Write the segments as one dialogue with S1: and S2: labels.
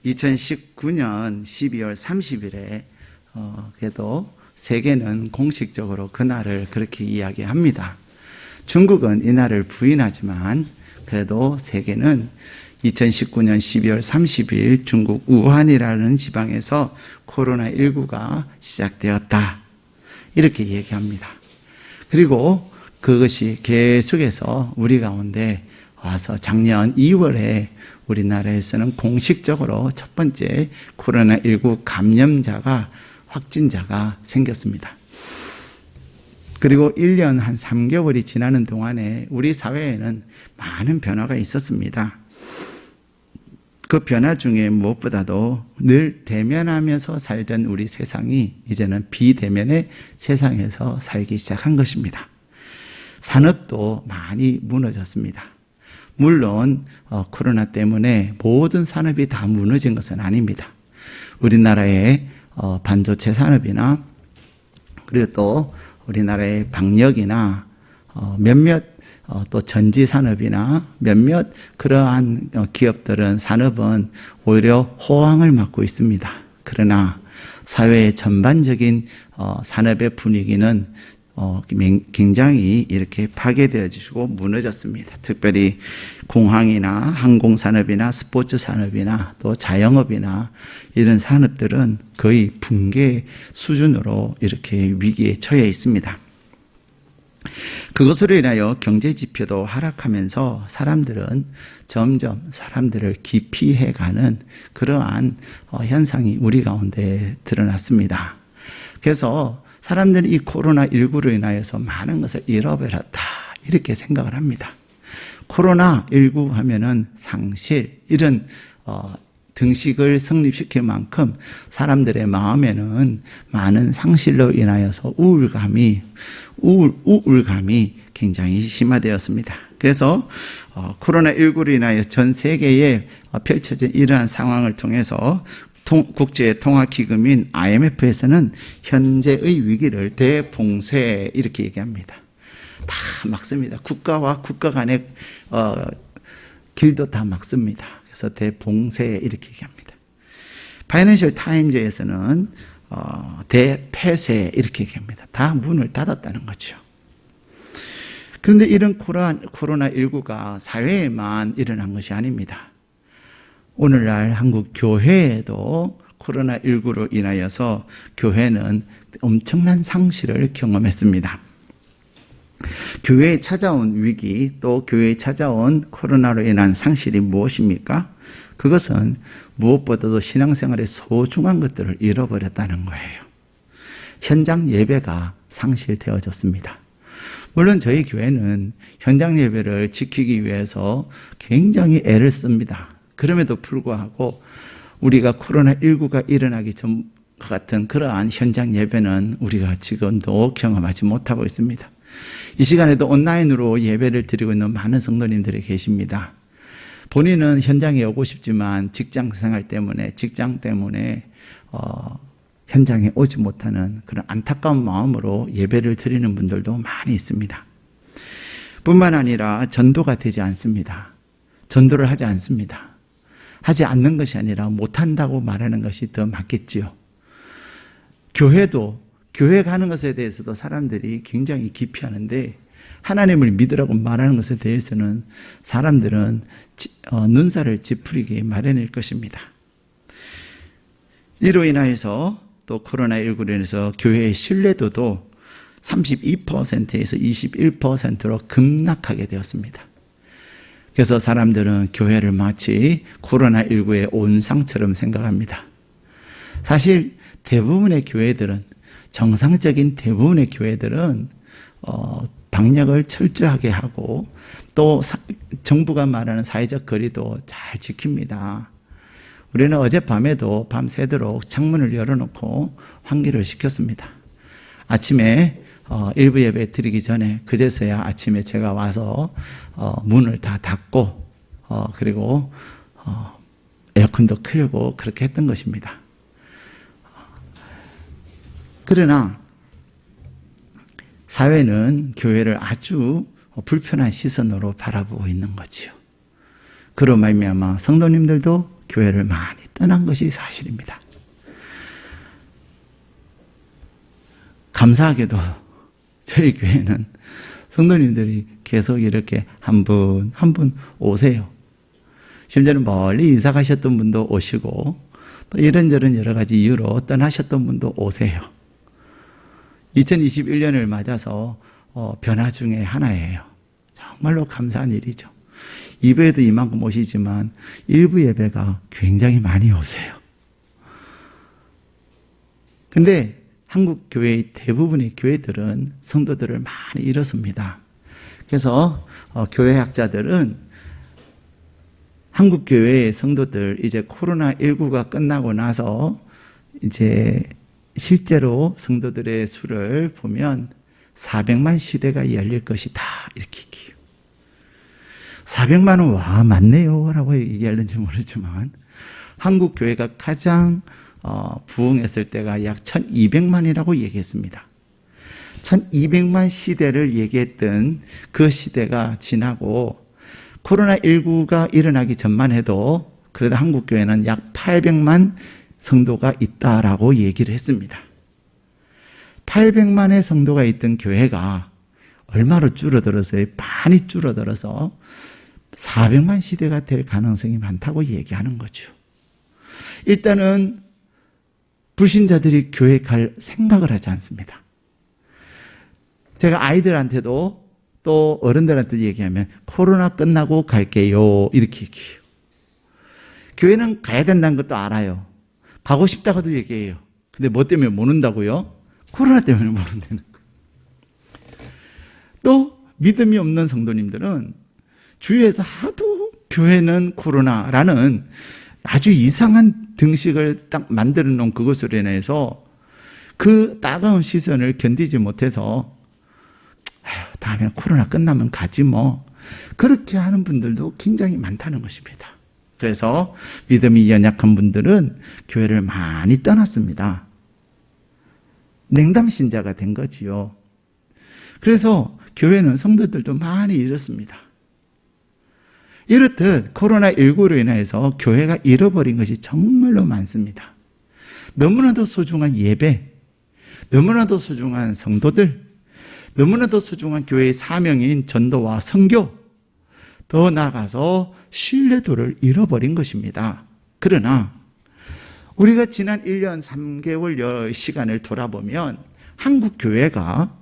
S1: 2019년 12월 30일에 그래도 세계는 공식적으로 그날을 그렇게 이야기합니다. 중국은 이날을 부인하지만 그래도 세계는 2019년 12월 30일 중국 우한이라는 지방에서 코로나19가 시작되었다. 이렇게 얘기합니다. 그리고 그것이 계속해서 우리 가운데 와서 작년 2월에 우리나라에서는 공식적으로 첫 번째 코로나19 감염자가 확진자가 생겼습니다. 그리고 1년 한 3개월이 지나는 동안에 우리 사회에는 많은 변화가 있었습니다. 그 변화 중에 무엇보다도 늘 대면하면서 살던 우리 세상이 이제는 비대면의 세상에서 살기 시작한 것입니다. 산업도 많이 무너졌습니다. 물론 코로나 때문에 모든 산업이 다 무너진 것은 아닙니다. 우리나라의 반도체 산업이나 그리고 또 우리나라의 방역이나 몇몇 또 전지 산업이나 몇몇 그러한 기업들은 산업은 오히려 호황을 맞고 있습니다. 그러나 사회의 전반적인 산업의 분위기는 굉장히 이렇게 파괴되어지고 무너졌습니다. 특별히 공항이나 항공산업이나 스포츠 산업이나 또 자영업이나 이런 산업들은 거의 붕괴 수준으로 이렇게 위기에 처해 있습니다. 그것으로 인하여 경제 지표도 하락하면서 사람들은 점점 사람들을 기피해가는 그러한 현상이 우리 가운데 드러났습니다. 그래서 사람들이 이 코로나19로 인하여서 많은 것을 잃어버렸다 이렇게 생각을 합니다. 코로나19 하면은 상실 이런 등식을 성립시킬 만큼 사람들의 마음에는 많은 상실로 인하여서 우울감이 굉장히 심화되었습니다. 그래서 코로나19로 인하여 전 세계에 펼쳐진 이러한 상황을 통해서 국제통화기금인 IMF에서는 현재의 위기를 대봉쇄 이렇게 얘기합니다. 다 막습니다. 국가와 국가 간의 길도 다 막습니다. 그래서 대봉쇄 이렇게 얘기합니다. 파이낸셜 타임즈에서는 대폐쇄 이렇게 얘기합니다. 다 문을 닫았다는 거죠. 그런데 이런 코로나19가 사회에만 일어난 것이 아닙니다. 오늘날 한국 교회에도 코로나19로 인하여서 교회는 엄청난 상실을 경험했습니다. 교회에 찾아온 위기 또 교회에 찾아온 코로나로 인한 상실이 무엇입니까? 그것은 무엇보다도 신앙생활의 소중한 것들을 잃어버렸다는 거예요. 현장 예배가 상실되어졌습니다. 물론 저희 교회는 현장 예배를 지키기 위해서 굉장히 애를 씁니다. 그럼에도 불구하고 우리가 코로나19가 일어나기 전 같은 그러한 현장 예배는 우리가 지금도 경험하지 못하고 있습니다. 이 시간에도 온라인으로 예배를 드리고 있는 많은 성도님들이 계십니다. 본인은 현장에 오고 싶지만 직장 때문에 현장에 오지 못하는 그런 안타까운 마음으로 예배를 드리는 분들도 많이 있습니다. 뿐만 아니라 전도가 되지 않습니다. 전도를 하지 않습니다. 하지 않는 것이 아니라 못한다고 말하는 것이 더 맞겠지요. 교회 가는 것에 대해서도 사람들이 굉장히 기피하는데 하나님을 믿으라고 말하는 것에 대해서는 사람들은 눈살을 찌푸리기 마련일 것입니다. 이로 인하여서 또 코로나19로 인해서 교회의 신뢰도도 32%에서 21%로 급락하게 되었습니다. 그래서 사람들은 교회를 마치 코로나19의 온상처럼 생각합니다. 사실 대부분의 교회들은 정상적인 대부분의 교회들은 방역을 철저하게 하고 또 정부가 말하는 사회적 거리도 잘 지킵니다. 우리는 어젯밤에도 밤새도록 창문을 열어놓고 환기를 시켰습니다. 아침에 일부 예배 드리기 전에 그제서야 아침에 제가 와서 문을 다 닫고 그리고 에어컨도 틀고 그렇게 했던 것입니다. 그러나 사회는 교회를 아주 불편한 시선으로 바라보고 있는 거지요. 그로 말미암아 성도님들도 교회를 많이 떠난 것이 사실입니다. 감사하게도 저희 교회는 성도님들이 계속 이렇게 한 분 한 분 오세요. 심지어는 멀리 이사 가셨던 분도 오시고 또 이런저런 여러 가지 이유로 떠나셨던 분도 오세요. 2021년을 맞아서 변화 중에 하나예요. 정말로 감사한 일이죠. 2부에도 이만큼 오시지만 1부 예배가 굉장히 많이 오세요. 근데 한국 교회의 대부분의 교회들은 성도들을 많이 잃었습니다. 그래서 교회학자들은 한국 교회의 성도들 이제 코로나19가 끝나고 나서 이제 실제로 성도들의 수를 보면 400만 시대가 열릴 것이다 이렇게 얘기해요. 400만은 와 맞네요 라고 얘기하는지 모르지만 한국 교회가 가장 부흥했을 때가 약 1200만이라고 얘기했습니다. 1200만 시대를 얘기했던 그 시대가 지나고 코로나19가 일어나기 전만 해도 그래도 한국 교회는 약 800만 성도가 있다라고 얘기를 했습니다. 800만의 성도가 있던 교회가 얼마로 줄어들어서요? 많이 줄어들어서 400만 시대가 될 가능성이 많다고 얘기하는 거죠. 일단은 불신자들이 교회 갈 생각을 하지 않습니다. 제가 아이들한테도 또 어른들한테 얘기하면 코로나 끝나고 갈게요 이렇게 얘기해요. 교회는 가야 된다는 것도 알아요. 가고 싶다고도 얘기해요. 근데 뭐 때문에 못 온다고요? 코로나 때문에 못 온다는 거예요. 또 믿음이 없는 성도님들은 주위에서 하도 교회는 코로나라는 아주 이상한 등식을 딱 만들어 놓은 그것으로 인해서 그 따가운 시선을 견디지 못해서 다음에 코로나 끝나면 가지 뭐 그렇게 하는 분들도 굉장히 많다는 것입니다. 그래서 믿음이 연약한 분들은 교회를 많이 떠났습니다. 냉담신자가 된 거지요. 그래서 교회는 성도들도 많이 잃었습니다. 이렇듯 코로나19로 인해서 교회가 잃어버린 것이 정말로 많습니다. 너무나도 소중한 예배, 너무나도 소중한 성도들, 너무나도 소중한 교회의 사명인 전도와 선교, 더 나아가서 신뢰도를 잃어버린 것입니다. 그러나 우리가 지난 1년 3개월 시간을 돌아보면 한국 교회가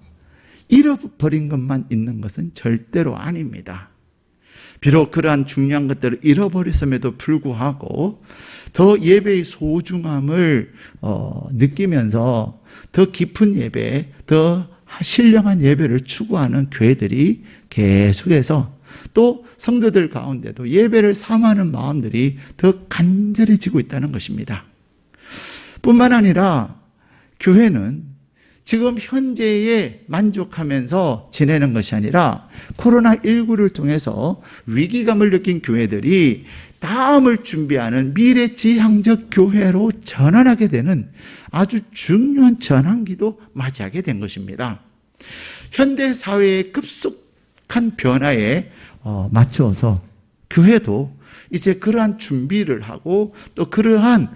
S1: 잃어버린 것만 있는 것은 절대로 아닙니다. 비록 그러한 중요한 것들을 잃어버렸음에도 불구하고 더 예배의 소중함을 느끼면서 더 깊은 예배, 더 신령한 예배를 추구하는 교회들이 계속해서 또 성도들 가운데도 예배를 사모하는 마음들이 더 간절해지고 있다는 것입니다. 뿐만 아니라 교회는 지금 현재에 만족하면서 지내는 것이 아니라 코로나19를 통해서 위기감을 느낀 교회들이 다음을 준비하는 미래지향적 교회로 전환하게 되는 아주 중요한 전환기도 맞이하게 된 것입니다. 현대 사회의 급속한 변화에 맞추어서 교회도 이제 그러한 준비를 하고 또 그러한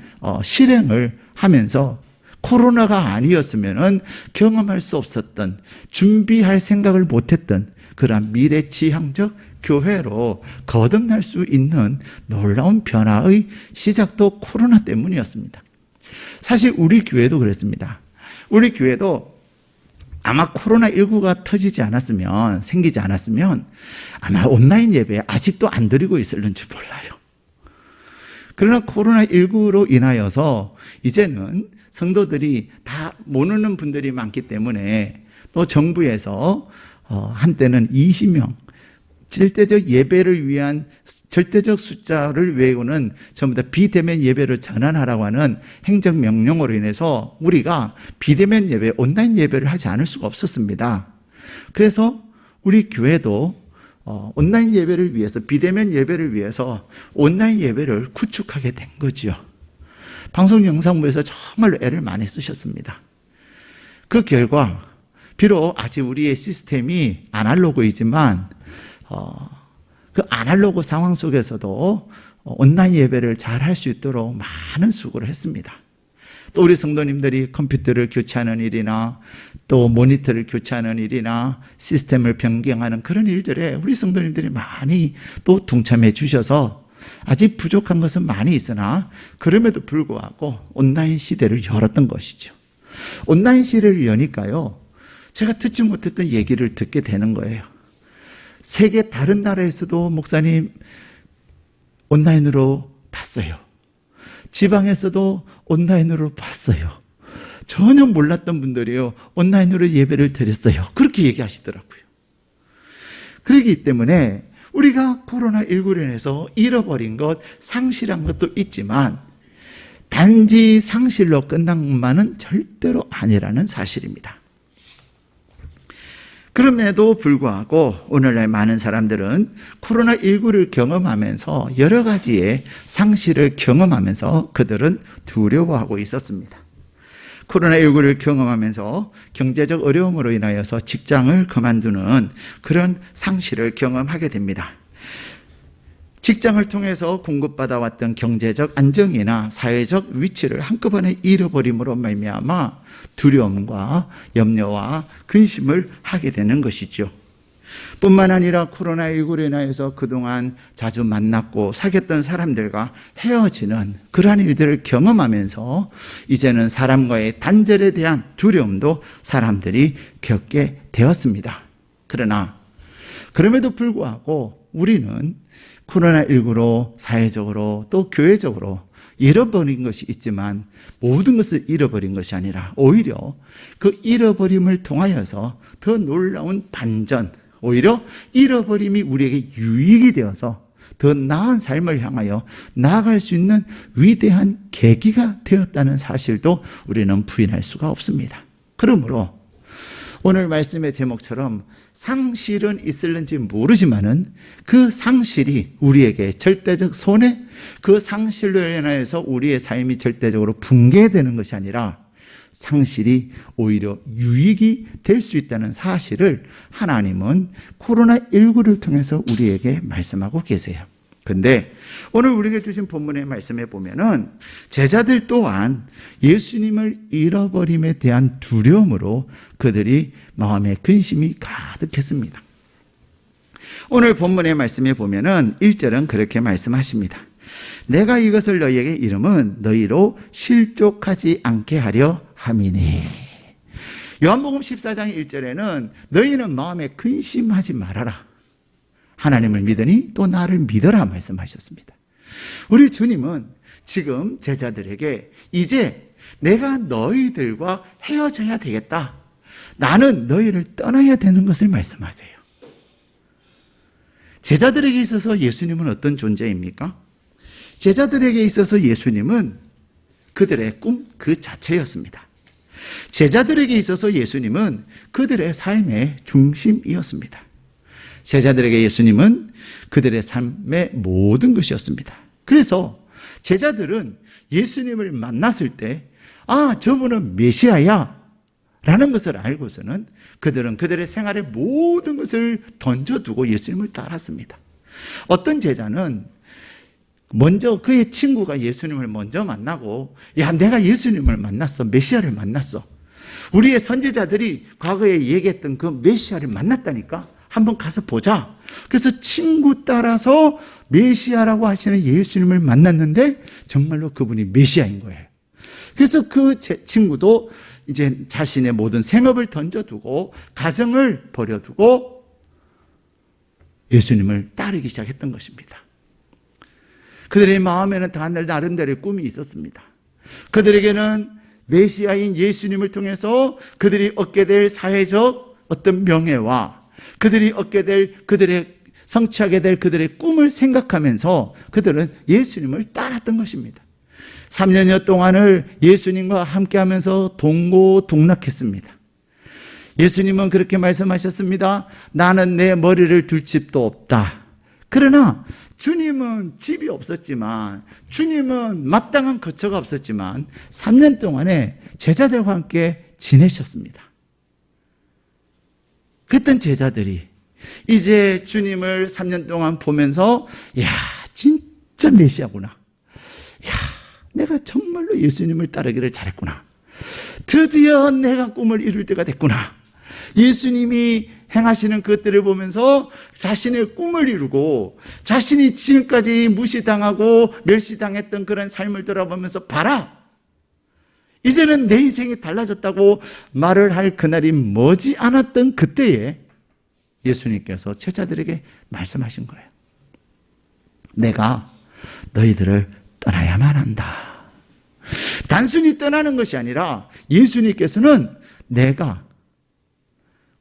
S1: 실행을 하면서 코로나가 아니었으면 경험할 수 없었던, 준비할 생각을 못했던 그러한 미래지향적 교회로 거듭날 수 있는 놀라운 변화의 시작도 코로나 때문이었습니다. 사실 우리 교회도 그랬습니다. 우리 교회도 아마 코로나19가 터지지 않았으면, 생기지 않았으면 아마 온라인 예배 아직도 안 드리고 있을는지 몰라요. 그러나 코로나19로 인하여서 이제는 성도들이 다 못 오는 분들이 많기 때문에 또 정부에서 한때는 20명 절대적 예배를 위한 절대적 숫자를 외우는 전부 다 비대면 예배를 전환하라고 하는 행정명령으로 인해서 우리가 비대면 예배, 온라인 예배를 하지 않을 수가 없었습니다. 그래서 우리 교회도 온라인 예배를 위해서, 비대면 예배를 위해서 온라인 예배를 구축하게 된 거지요. 방송영상부에서 정말로 애를 많이 쓰셨습니다. 그 결과 비록 아직 우리의 시스템이 아날로그이지만 그 아날로그 상황 속에서도 온라인 예배를 잘 할 수 있도록 많은 수고를 했습니다. 또 우리 성도님들이 컴퓨터를 교체하는 일이나 또 모니터를 교체하는 일이나 시스템을 변경하는 그런 일들에 우리 성도님들이 많이 또 동참해 주셔서 아직 부족한 것은 많이 있으나 그럼에도 불구하고 온라인 시대를 열었던 것이죠. 온라인 시대를 여니까요, 제가 듣지 못했던 얘기를 듣게 되는 거예요. 세계 다른 나라에서도 목사님 온라인으로 봤어요. 지방에서도 온라인으로 봤어요. 전혀 몰랐던 분들이요, 온라인으로 예배를 드렸어요. 그렇게 얘기하시더라고요. 그렇기 때문에 우리가 코로나19로 인해서 잃어버린 것, 상실한 것도 있지만 단지 상실로 끝난 것만은 절대로 아니라는 사실입니다. 그럼에도 불구하고 오늘날 많은 사람들은 코로나19를 경험하면서 여러 가지의 상실을 경험하면서 그들은 두려워하고 있었습니다. 코로나19를 경험하면서 경제적 어려움으로 인하여서 직장을 그만두는 그런 상실을 경험하게 됩니다. 직장을 통해서 공급받아왔던 경제적 안정이나 사회적 위치를 한꺼번에 잃어버림으로 말미암아 두려움과 염려와 근심을 하게 되는 것이죠. 뿐만 아니라 코로나19로 인하여서 그동안 자주 만났고 사귀었던 사람들과 헤어지는 그러한 일들을 경험하면서 이제는 사람과의 단절에 대한 두려움도 사람들이 겪게 되었습니다. 그러나 그럼에도 불구하고 우리는 코로나19로 사회적으로 또 교회적으로 잃어버린 것이 있지만 모든 것을 잃어버린 것이 아니라 오히려 그 잃어버림을 통하여서 더 놀라운 반전, 오히려 잃어버림이 우리에게 유익이 되어서 더 나은 삶을 향하여 나아갈 수 있는 위대한 계기가 되었다는 사실도 우리는 부인할 수가 없습니다. 그러므로 오늘 말씀의 제목처럼 상실은 있을는지 모르지만은 그 상실이 우리에게 절대적 손해, 그 상실로 인하여서 우리의 삶이 절대적으로 붕괴되는 것이 아니라 상실이 오히려 유익이 될 수 있다는 사실을 하나님은 코로나19를 통해서 우리에게 말씀하고 계세요. 근데 오늘 우리에게 주신 본문의 말씀에 보면은 제자들 또한 예수님을 잃어버림에 대한 두려움으로 그들이 마음에 근심이 가득했습니다. 오늘 본문의 말씀에 보면은 1절은 그렇게 말씀하십니다. 내가 이것을 너희에게 이름은 너희로 실족하지 않게 하려 함이니. 요한복음 14장 1절에는 너희는 마음에 근심하지 말아라. 하나님을 믿으니 또 나를 믿어라 말씀하셨습니다. 우리 주님은 지금 제자들에게 이제 내가 너희들과 헤어져야 되겠다. 나는 너희를 떠나야 되는 것을 말씀하세요. 제자들에게 있어서 예수님은 어떤 존재입니까? 제자들에게 있어서 예수님은 그들의 꿈 그 자체였습니다. 제자들에게 있어서 예수님은 그들의 삶의 중심이었습니다. 제자들에게 예수님은 그들의 삶의 모든 것이었습니다. 그래서 제자들은 예수님을 만났을 때 저분은 메시아야 라는 것을 알고서는 그들은 그들의 생활의 모든 것을 던져두고 예수님을 따랐습니다. 어떤 제자는 먼저 그의 친구가 예수님을 먼저 만나고 내가 예수님을 만났어. 메시아를 만났어. 우리의 선지자들이 과거에 얘기했던 그 메시아를 만났다니까. 한번 가서 보자. 그래서 친구 따라서 메시아라고 하시는 예수님을 만났는데 정말로 그분이 메시아인 거예요. 그래서 그 친구도 이제 자신의 모든 생업을 던져두고 가정을 버려두고 예수님을 따르기 시작했던 것입니다. 그들의 마음에는 다 나름대로의 꿈이 있었습니다. 그들에게는 메시아인 예수님을 통해서 그들이 얻게 될 사회적 어떤 명예와 그들이 얻게 될 성취하게 될 그들의 꿈을 생각하면서 그들은 예수님을 따랐던 것입니다. 3년여 동안을 예수님과 함께하면서 동고동락했습니다. 예수님은 그렇게 말씀하셨습니다. 나는 내 머리를 둘 집도 없다. 그러나 주님은 집이 없었지만, 주님은 마땅한 거처가 없었지만 3년 동안에 제자들과 함께 지내셨습니다. 그랬던 제자들이 이제 주님을 3년 동안 보면서 야, 진짜 메시아구나. 야, 내가 정말로 예수님을 따르기를 잘했구나. 드디어 내가 꿈을 이룰 때가 됐구나. 예수님이 행하시는 것들을 보면서 자신의 꿈을 이루고 자신이 지금까지 무시당하고 멸시당했던 그런 삶을 돌아보면서 봐라, 이제는 내 인생이 달라졌다고 말을 할 그날이 머지 않았던 그때에 예수님께서 제자들에게 말씀하신 거예요. 내가 너희들을 떠나야만 한다. 단순히 떠나는 것이 아니라 예수님께서는 내가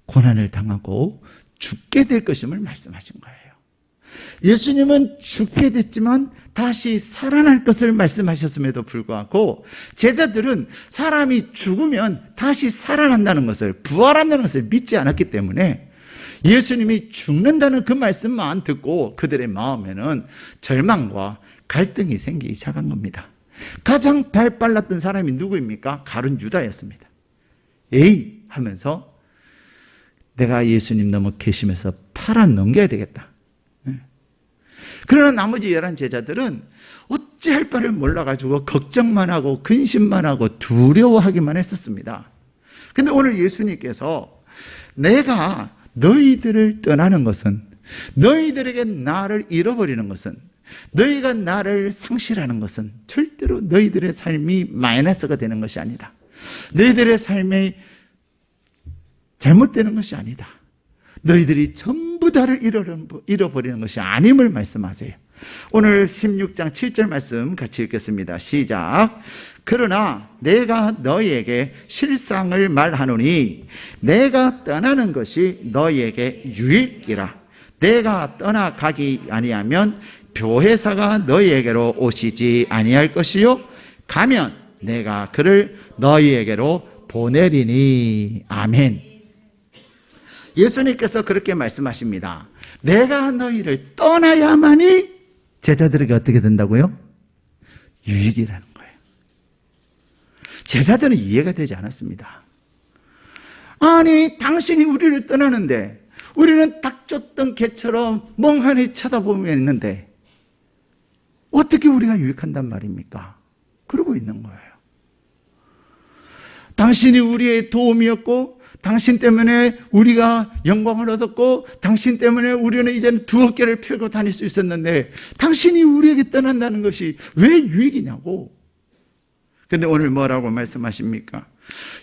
S1: 고난을 당하고 죽게 될 것임을 말씀하신 거예요. 예수님은 죽게 됐지만 다시 살아날 것을 말씀하셨음에도 불구하고 제자들은 사람이 죽으면 다시 살아난다는 것을, 부활한다는 것을 믿지 않았기 때문에 예수님이 죽는다는 그 말씀만 듣고 그들의 마음에는 절망과 갈등이 생기기 시작한 겁니다. 가장 발 빨랐던 사람이 누구입니까? 가룟 유다였습니다. 에이 하면서 내가 예수님 너무 괘씸해서 팔아 넘겨야 되겠다. 그러나 나머지 11 제자들은 어찌할 바를 몰라가지고 걱정만 하고 근심만 하고 두려워하기만 했었습니다. 그런데 오늘 예수님께서 내가 너희들을 떠나는 것은, 너희들에게 나를 잃어버리는 것은, 너희가 나를 상실하는 것은 절대로 너희들의 삶이 마이너스가 되는 것이 아니다. 너희들의 삶이 잘못되는 것이 아니다. 너희들이 전부 다를 잃어버리는 것이 아님을 말씀하세요. 오늘 16장 7절 말씀 같이 읽겠습니다. 시작. 그러나 내가 너희에게 실상을 말하노니 내가 떠나는 것이 너희에게 유익이라. 내가 떠나가기 아니하면 보혜사가 너희에게로 오시지 아니할 것이요 가면 내가 그를 너희에게로 보내리니. 아멘. 예수님께서 그렇게 말씀하십니다. 내가 너희를 떠나야만이 제자들에게 어떻게 된다고요? 유익이라는 거예요. 제자들은 이해가 되지 않았습니다. 아니, 당신이 우리를 떠나는데 우리는 딱 쫓던 개처럼 멍하니 쳐다보며 있는데 어떻게 우리가 유익한단 말입니까? 그러고 있는 거예요. 당신이 우리의 도움이었고 당신 때문에 우리가 영광을 얻었고 당신 때문에 우리는 이제는 두 어깨를 펴고 다닐 수 있었는데 당신이 우리에게 떠난다는 것이 왜 유익이냐고. 그런데 오늘 뭐라고 말씀하십니까?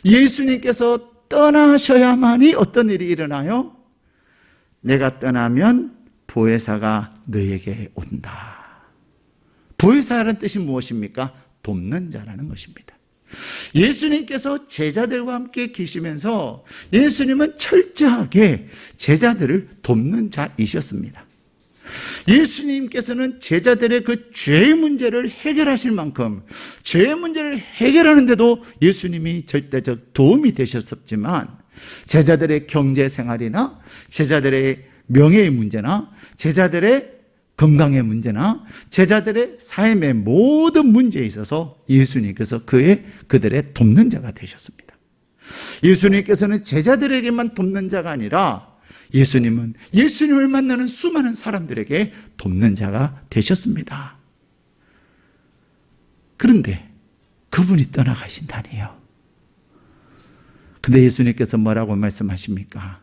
S1: 예수님께서 떠나셔야만이 어떤 일이 일어나요? 내가 떠나면 보혜사가 너에게 온다. 보혜사라는 뜻이 무엇입니까? 돕는 자라는 것입니다. 예수님께서 제자들과 함께 계시면서 예수님은 철저하게 제자들을 돕는 자이셨습니다. 예수님께서는 제자들의 그 죄의 문제를 해결하실 만큼 죄의 문제를 해결하는데도 예수님이 절대적 도움이 되셨었지만 제자들의 경제 생활이나 제자들의 명예의 문제나 제자들의 건강의 문제나 제자들의 삶의 모든 문제에 있어서 예수님께서 그들의 돕는 자가 되셨습니다. 예수님께서는 제자들에게만 돕는 자가 아니라 예수님은 예수님을 만나는 수많은 사람들에게 돕는 자가 되셨습니다. 그런데 그분이 떠나가신다니요. 근데 예수님께서 뭐라고 말씀하십니까?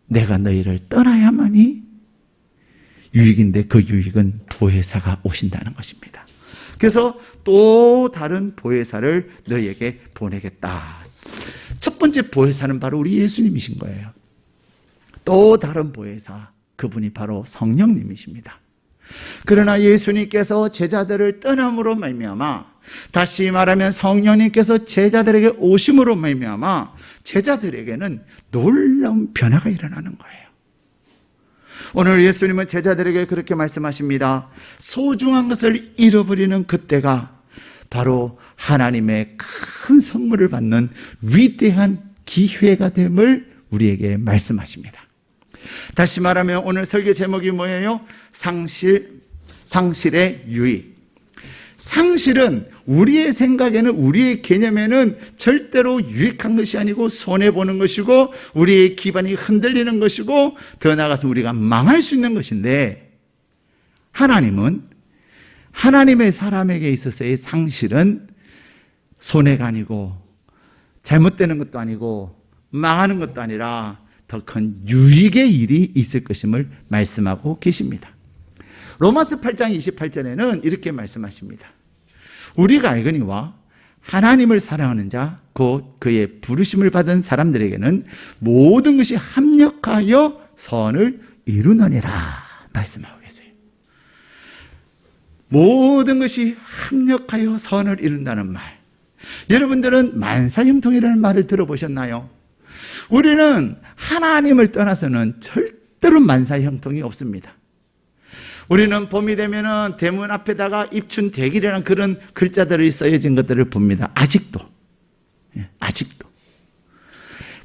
S1: 내가 너희를 떠나야만이 유익인데 그 유익은 보혜사가 오신다는 것입니다. 그래서 또 다른 보혜사를 너희에게 보내겠다. 첫 번째 보혜사는 바로 우리 예수님이신 거예요. 또 다른 보혜사, 그분이 바로 성령님이십니다. 그러나 예수님께서 제자들을 떠남으로 말미암아, 다시 말하면 성령님께서 제자들에게 오심으로 말미암아 제자들에게는 놀라운 변화가 일어나는 거예요. 오늘 예수님은 제자들에게 그렇게 말씀하십니다. 소중한 것을 잃어버리는 그때가 바로 하나님의 큰 선물을 받는 위대한 기회가 됨을 우리에게 말씀하십니다. 다시 말하면 오늘 설교 제목이 뭐예요? 상실의 유익. 상실은 우리의 생각에는, 우리의 개념에는 절대로 유익한 것이 아니고 손해보는 것이고 우리의 기반이 흔들리는 것이고 더 나아가서 우리가 망할 수 있는 것인데, 하나님은 하나님의 사람에게 있어서의 상실은 손해가 아니고 잘못되는 것도 아니고 망하는 것도 아니라 더 큰 유익의 일이 있을 것임을 말씀하고 계십니다. 로마서 8장 28절에는 이렇게 말씀하십니다. 우리가 알거니와 하나님을 사랑하는 자 곧 그의 부르심을 받은 사람들에게는 모든 것이 합력하여 선을 이루느니라 말씀하고 계세요. 모든 것이 합력하여 선을 이룬다는 말, 여러분들은 만사형통이라는 말을 들어보셨나요? 우리는 하나님을 떠나서는 절대로 만사형통이 없습니다. 우리는 봄이 되면은 대문 앞에다가 입춘대길이라는 그런 글자들이 써여진 것들을 봅니다. 아직도. 아직도.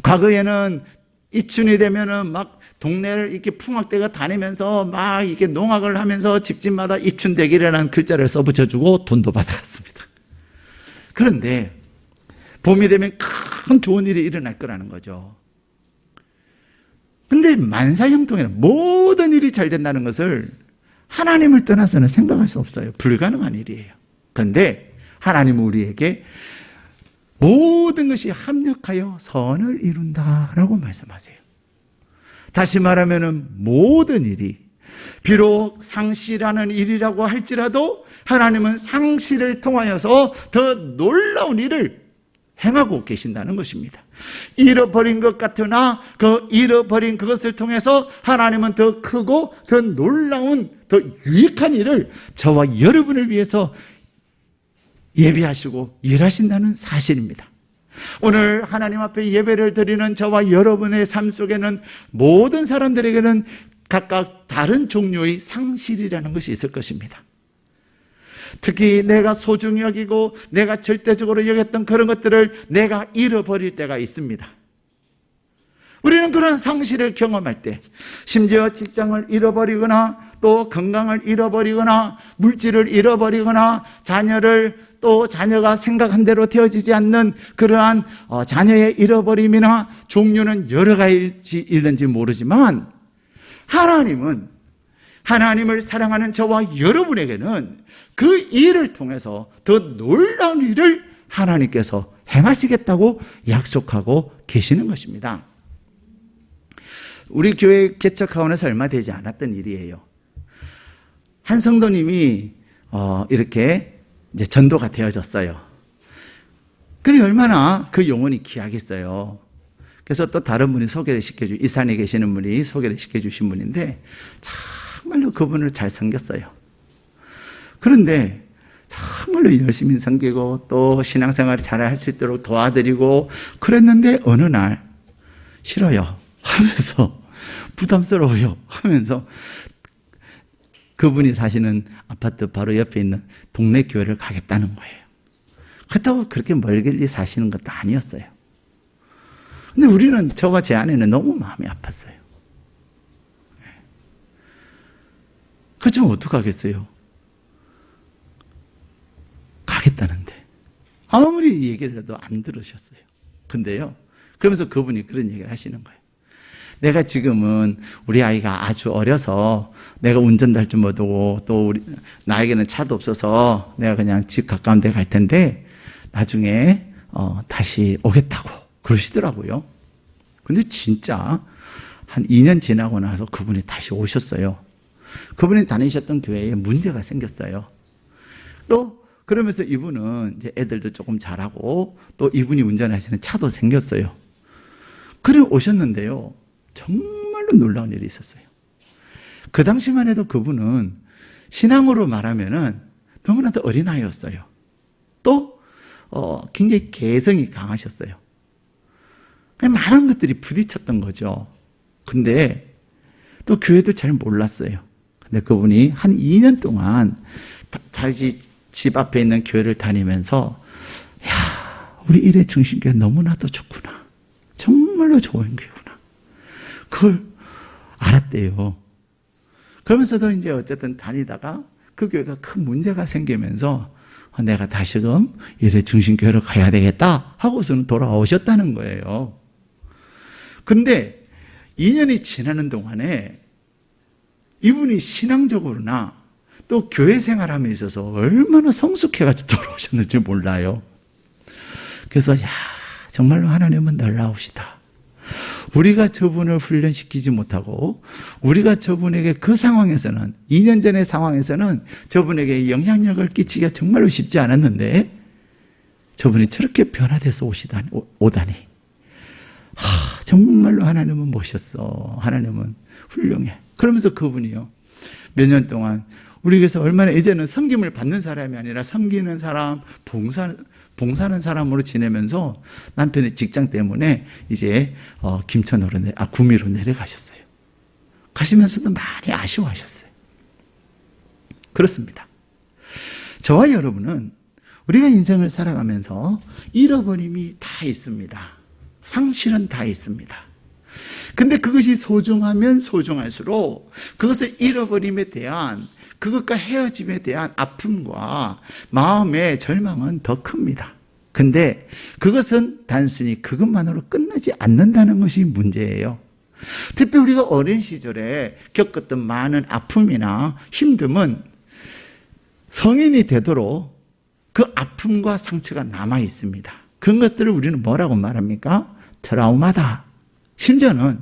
S1: 과거에는 입춘이 되면은 막 동네를 이렇게 풍악대가 다니면서 막 이렇게 농악을 하면서 집집마다 입춘대길이라는 글자를 써붙여주고 돈도 받아갔습니다. 그런데 봄이 되면 큰 좋은 일이 일어날 거라는 거죠. 근데 만사형통이란 모든 일이 잘 된다는 것을 하나님을 떠나서는 생각할 수 없어요. 불가능한 일이에요. 그런데 하나님은 우리에게 모든 것이 합력하여 선을 이룬다라고 말씀하세요. 다시 말하면 모든 일이 비록 상실하는 일이라고 할지라도 하나님은 상실을 통하여서 더 놀라운 일을 행하고 계신다는 것입니다. 잃어버린 것 같으나 그 잃어버린 그것을 통해서 하나님은 더 크고 더 놀라운 더 유익한 일을 저와 여러분을 위해서 예비하시고 일하신다는 사실입니다. 오늘 하나님 앞에 예배를 드리는 저와 여러분의 삶 속에는 모든 사람들에게는 각각 다른 종류의 상실이라는 것이 있을 것입니다. 특히 내가 소중히 여기고 내가 절대적으로 여겼던 그런 것들을 내가 잃어버릴 때가 있습니다. 우리는 그런 상실을 경험할 때, 심지어 직장을 잃어버리거나 또 건강을 잃어버리거나 물질을 잃어버리거나 또 자녀가 생각한 대로 되어지지 않는 그러한 자녀의 잃어버림이나 종류는 여러 가지 있는지 모르지만, 하나님은 하나님을 사랑하는 저와 여러분에게는 그 일을 통해서 더 놀라운 일을 하나님께서 행하시겠다고 약속하고 계시는 것입니다. 우리 교회 개척하고 나서 얼마 되지 않았던 일이에요. 한 성도님이 이렇게 이제 전도가 되어졌어요. 그래 얼마나 그 영혼이 귀하겠어요. 그래서 또 다른 분이 이 산에 계시는 분이 소개를 시켜주신 분인데 정말로 그분을 잘 섬겼어요. 그런데 정말로 열심히 섬기고 또 신앙생활을 잘 할 수 있도록 도와드리고 그랬는데 어느 날 싫어요 하면서 부담스러워요 하면서 그분이 사시는 아파트 바로 옆에 있는 동네 교회를 가겠다는 거예요. 그렇다고 그렇게 멀리 사시는 것도 아니었어요. 근데 우리는, 저와 제 아내는 너무 마음이 아팠어요. 그렇지만 어떡하겠어요? 가겠다는데 아무리 얘기를 해도 안 들으셨어요. 근데요, 그러면서 그분이 그런 얘기를 하시는 거예요. 내가 지금은 우리 아이가 아주 어려서 내가 운전도 할 줄 모르고 또 나에게는 차도 없어서 내가 그냥 집 가까운 데 갈 텐데 나중에 다시 오겠다고 그러시더라고요. 근데 진짜 한 2년 지나고 나서 그분이 다시 오셨어요. 그분이 다니셨던 교회에 문제가 생겼어요. 또 그러면서 이분은 이제 애들도 조금 잘하고 또 이분이 운전하시는 차도 생겼어요. 그래 오셨는데요, 정말로 놀라운 일이 있었어요. 그 당시만 해도 그분은 신앙으로 말하면은 너무나도 어린아이였어요. 또 굉장히 개성이 강하셨어요. 많은 것들이 부딪혔던 거죠. 근데 또 교회도 잘 몰랐어요. 근데 그분이 한 2년 동안 자기 집 앞에 있는 교회를 다니면서 야, 우리 일의 중심교회 너무나도 좋구나. 정말로 좋은 교회구나. 그걸 알았대요. 그러면서도 이제 어쨌든 다니다가 그 교회가 큰 문제가 생기면서 내가 다시금 일에 중심교회로 가야 되겠다 하고서는 돌아오셨다는 거예요. 근데 2년이 지나는 동안에 이분이 신앙적으로나 또 교회 생활함에 있어서 얼마나 성숙해가지고 돌아오셨는지 몰라요. 그래서 정말로 하나님은 놀라우시다. 우리가 저분을 훈련시키지 못하고 우리가 저분에게 그 상황에서는 2년 전의 상황에서는 저분에게 영향력을 끼치기가 정말로 쉽지 않았는데 저분이 저렇게 변화돼서 오다니 정말로 하나님은 멋있어. 하나님은 훌륭해. 그러면서 그분이요 몇 년 동안 우리에게서 얼마나 이제는 섬김을 받는 사람이 아니라 섬기는 사람, 봉사하는 사람으로 지내면서 남편의 직장 때문에 이제 구미로 내려가셨어요. 가시면서도 많이 아쉬워하셨어요. 그렇습니다. 저와 여러분은 우리가 인생을 살아가면서 잃어버림이 다 있습니다. 상실은 다 있습니다. 근데 그것이 소중하면 소중할수록 그것을 잃어버림에 대한 그것과 헤어짐에 대한 아픔과 마음의 절망은 더 큽니다. 근데 그것은 단순히 그것만으로 끝나지 않는다는 것이 문제예요. 특히 우리가 어린 시절에 겪었던 많은 아픔이나 힘듦은 성인이 되도록 그 아픔과 상처가 남아 있습니다. 그런 것들을 우리는 뭐라고 말합니까? 트라우마다. 심지어는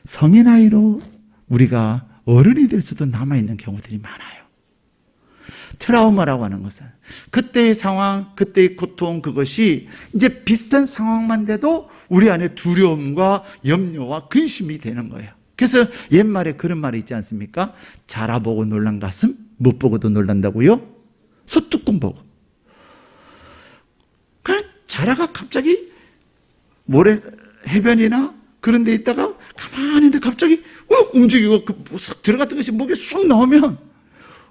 S1: 성인 나이로 우리가 어른이 돼서도 남아있는 경우들이 많아요. 트라우마라고 하는 것은 그때의 상황, 그때의 고통, 그것이 이제 비슷한 상황만 돼도 우리 안에 두려움과 염려와 근심이 되는 거예요. 그래서 옛말에 그런 말이 있지 않습니까? 자라보고 놀란 가슴, 못 보고도 놀란다고요? 소뚜껑 보고. 그냥 자라가 갑자기 모래 해변이나 그런 데 있다가 가만히 있는데 갑자기 움직이고 싹 들어갔던 것이 목에 쑥 나오면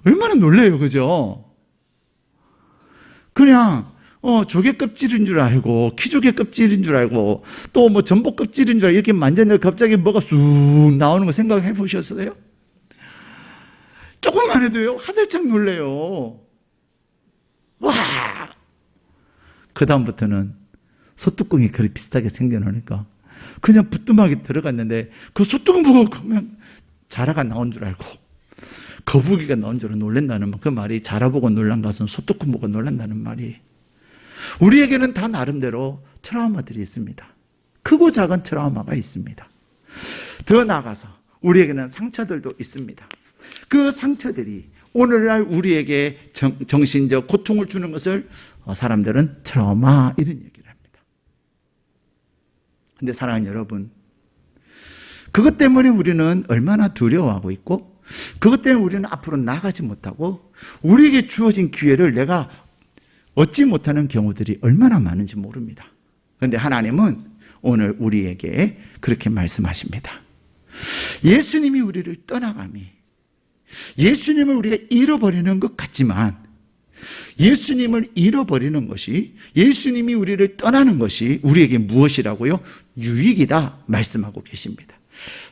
S1: 얼마나 놀래요, 그죠? 그냥 조개 껍질인 줄 알고 키조개 껍질인 줄 알고 또 뭐 전복 껍질인 줄 알고 이렇게 만졌는데 갑자기 뭐가 쑥 나오는 거 생각해 보셨어요? 조금만 해도요 화들짝 놀래요. 와! 그 다음부터는 소뚜껑이 그리 비슷하게 생겨나니까 그냥 부뚜막에 들어갔는데 그 소뚜껑 보고 그러면 자라가 나온 줄 알고 거북이가 나온 줄 놀란다는 그 말이 자라보고 놀란 것은 소뚜껑 보고 놀란다는 말이 우리에게는 다 나름대로 트라우마들이 있습니다. 크고 작은 트라우마가 있습니다. 더 나아가서 우리에게는 상처들도 있습니다. 그 상처들이 오늘날 우리에게 정신적 고통을 주는 것을 사람들은 트라우마 이런 얘기를 합니다. 그런데 사랑하는 여러분, 그것 때문에 우리는 얼마나 두려워하고 있고 그것 때문에 우리는 앞으로 나가지 못하고 우리에게 주어진 기회를 내가 얻지 못하는 경우들이 얼마나 많은지 모릅니다. 그런데 하나님은 오늘 우리에게 그렇게 말씀하십니다. 예수님이 우리를 떠나감이 예수님을 우리가 잃어버리는 것 같지만 예수님을 잃어버리는 것이 예수님이 우리를 떠나는 것이 우리에게 무엇이라고요? 유익이다 말씀하고 계십니다.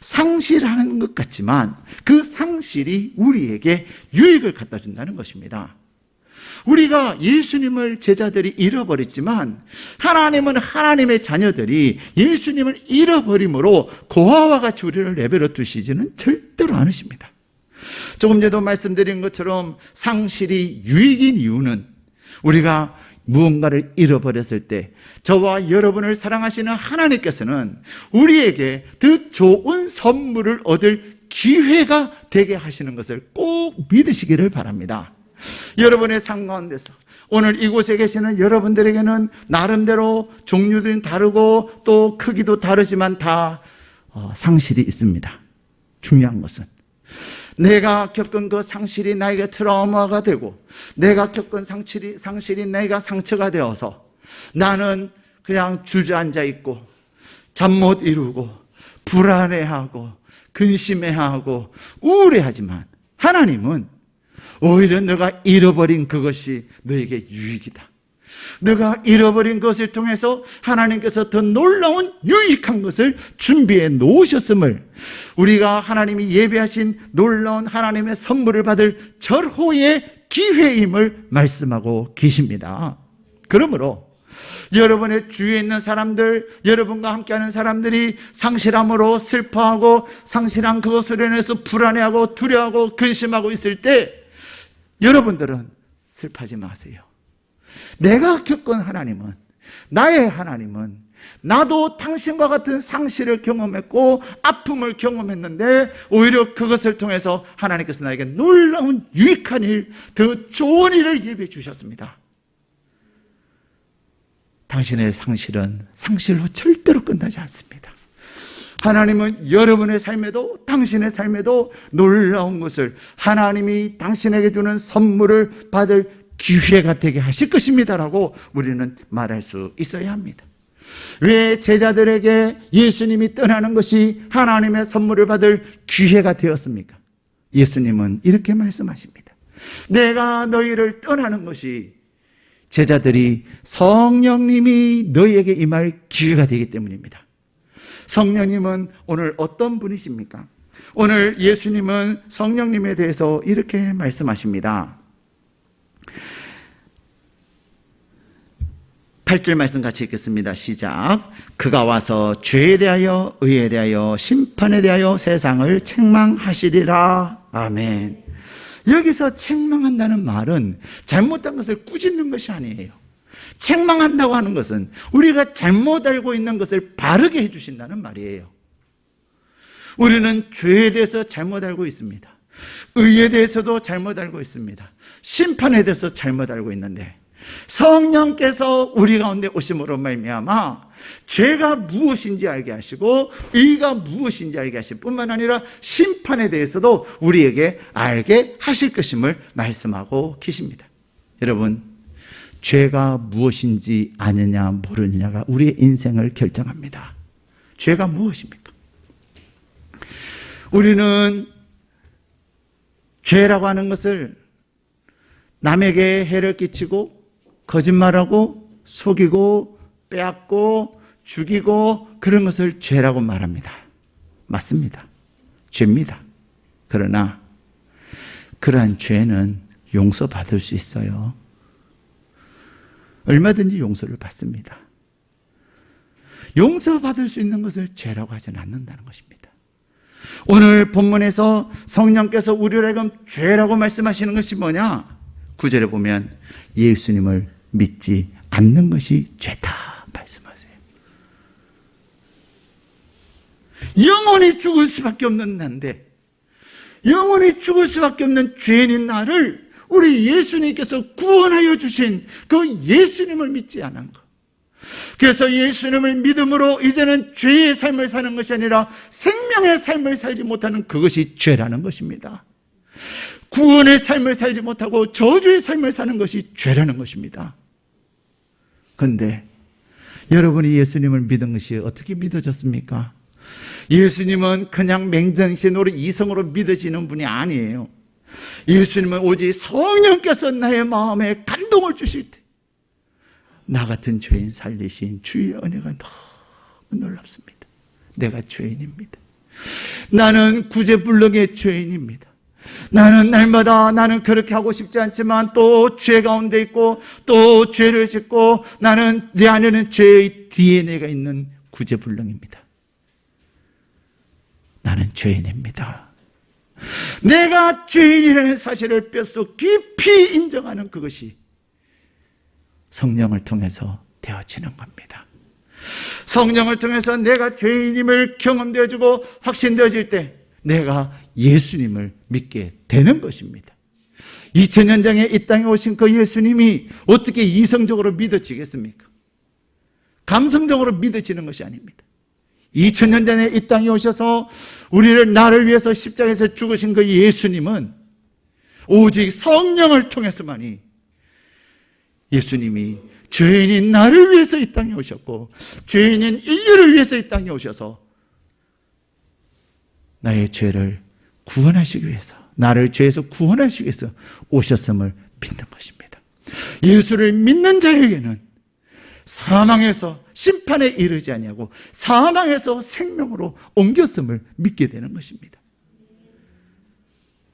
S1: 상실하는 것 같지만 그 상실이 우리에게 유익을 갖다 준다는 것입니다. 우리가 예수님을 제자들이 잃어버렸지만 하나님은 하나님의 자녀들이 예수님을 잃어버림으로 고아와 같이 우리를 내버려 두시지는 절대로 않으십니다. 조금 전에도 말씀드린 것처럼 상실이 유익인 이유는 우리가 무언가를 잃어버렸을 때 저와 여러분을 사랑하시는 하나님께서는 우리에게 더 좋은 선물을 얻을 기회가 되게 하시는 것을 꼭 믿으시기를 바랍니다. 여러분의 삶 가운데서 오늘 이곳에 계시는 여러분들에게는 나름대로 종류는 다르고 또 크기도 다르지만 다 상실이 있습니다. 중요한 것은 내가 겪은 그 상실이 나에게 트라우마가 되고 내가 겪은 상실이 내가 상처가 되어서 나는 그냥 주저앉아 있고 잠 못 이루고 불안해하고 근심해하고 우울해하지만 하나님은 오히려 너가 잃어버린 그것이 너에게 유익이다. 내가 잃어버린 것을 통해서 하나님께서 더 놀라운 유익한 것을 준비해 놓으셨음을, 우리가 하나님이 예배하신 놀라운 하나님의 선물을 받을 절호의 기회임을 말씀하고 계십니다. 그러므로 여러분의 주위에 있는 사람들, 여러분과 함께하는 사람들이 상실함으로 슬퍼하고 상실한 그것으로 인해서 불안해하고 두려워하고 근심하고 있을 때 여러분들은 슬퍼하지 마세요. 내가 겪은 하나님은, 나의 하나님은, 나도 당신과 같은 상실을 경험했고 아픔을 경험했는데 오히려 그것을 통해서 하나님께서 나에게 놀라운 유익한 일, 더 좋은 일을 예비해 주셨습니다. 당신의 상실은 상실로 절대로 끝나지 않습니다. 하나님은 여러분의 삶에도, 당신의 삶에도 놀라운 것을, 하나님이 당신에게 주는 선물을 받을 기회가 되게 하실 것입니다라고 우리는 말할 수 있어야 합니다. 왜 제자들에게 예수님이 떠나는 것이 하나님의 선물을 받을 기회가 되었습니까? 예수님은 이렇게 말씀하십니다. 내가 너희를 떠나는 것이 제자들이 성령님이 너희에게 임할 기회가 되기 때문입니다. 성령님은 오늘 어떤 분이십니까? 오늘 예수님은 성령님에 대해서 이렇게 말씀하십니다. 8절 말씀 같이 읽겠습니다. 시작. 그가 와서 죄에 대하여 의에 대하여 심판에 대하여 세상을 책망하시리라. 아멘. 여기서 책망한다는 말은 잘못한 것을 꾸짖는 것이 아니에요. 책망한다고 하는 것은 우리가 잘못 알고 있는 것을 바르게 해주신다는 말이에요. 우리는 죄에 대해서 잘못 알고 있습니다. 의에 대해서도 잘못 알고 있습니다. 심판에 대해서 잘못 알고 있는데 성령께서 우리 가운데 오심으로 말미암아 죄가 무엇인지 알게 하시고 의가 무엇인지 알게 하실 뿐만 아니라 심판에 대해서도 우리에게 알게 하실 것임을 말씀하고 계십니다. 여러분, 죄가 무엇인지 아느냐 모르느냐가 우리의 인생을 결정합니다. 죄가 무엇입니까? 우리는 죄라고 하는 것을 남에게 해를 끼치고 거짓말하고 속이고 빼앗고 죽이고 그런 것을 죄라고 말합니다. 맞습니다. 죄입니다. 그러나 그러한 죄는 용서받을 수 있어요. 얼마든지 용서를 받습니다. 용서받을 수 있는 것을 죄라고 하지는 않는다는 것입니다. 오늘 본문에서 성령께서 우리를 하여금 죄라고 말씀하시는 것이 뭐냐? 9절에 보면 예수님을 믿지 않는 것이 죄다 말씀하세요. 영원히 죽을 수밖에 없는 난데, 영원히 죽을 수밖에 없는 죄인인 나를 우리 예수님께서 구원하여 주신 그 예수님을 믿지 않은 것. 그래서 예수님을 믿음으로 이제는 죄의 삶을 사는 것이 아니라 생명의 삶을 살지 못하는 그것이 죄라는 것입니다. 구원의 삶을 살지 못하고 저주의 삶을 사는 것이 죄라는 것입니다. 그런데 여러분이 예수님을 믿은 것이 어떻게 믿어졌습니까? 예수님은 그냥 맹정신으로 이성으로 믿어지는 분이 아니에요. 예수님은 오직 성령께서 나의 마음에 감동을 주실 때 나 같은 죄인 살리신 주의 은혜가 너무 놀랍습니다. 내가 죄인입니다. 나는 구제불능의 죄인입니다. 나는 날마다 나는 그렇게 하고 싶지 않지만 또 죄 가운데 있고 또 죄를 짓고 나는 내 안에는 죄의 DNA가 있는 구제불능입니다. 나는 죄인입니다. 내가 죄인이라는 사실을 뼛속 깊이 인정하는 그것이 성령을 통해서 되어지는 겁니다. 성령을 통해서 내가 죄인임을 경험되어지고 확신되어질 때 내가 예수님을 믿게 되는 것입니다. 2000년 전에 이 땅에 오신 그 예수님이 어떻게 이성적으로 믿어지겠습니까? 감성적으로 믿어지는 것이 아닙니다. 2000년 전에 이 땅에 오셔서 나를 위해서 십자가에서 죽으신 그 예수님은 오직 성령을 통해서만이 예수님이 죄인인 나를 위해서 이 땅에 오셨고 죄인인 인류를 위해서 이 땅에 오셔서 나의 죄를 구원하시기 위해서, 나를 죄에서 구원하시기 위해서 오셨음을 믿는 것입니다. 예수를 믿는 자에게는 사망에서 심판에 이르지 아니하고 사망에서 생명으로 옮겼음을 믿게 되는 것입니다.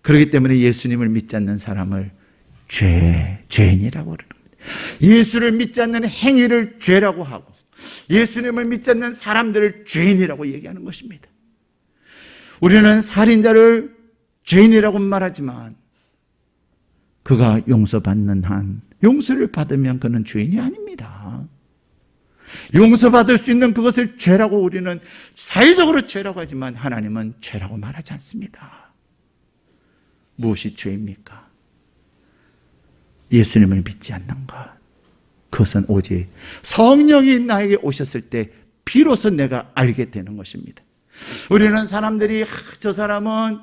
S1: 그렇기 때문에 예수님을 믿지 않는 사람을 죄인이라고 그러는 겁니다. 예수를 믿지 않는 행위를 죄라고 하고 예수님을 믿지 않는 사람들을 죄인이라고 얘기하는 것입니다. 우리는 살인자를 죄인이라고 말하지만 그가 용서받는 한 용서를 받으면 그는 죄인이 아닙니다. 용서받을 수 있는 그것을 죄라고 우리는 사회적으로 죄라고 하지만 하나님은 죄라고 말하지 않습니다. 무엇이 죄입니까? 예수님을 믿지 않는 것. 그것은 오직 성령이 나에게 오셨을 때 비로소 내가 알게 되는 것입니다. 우리는 사람들이 저 사람은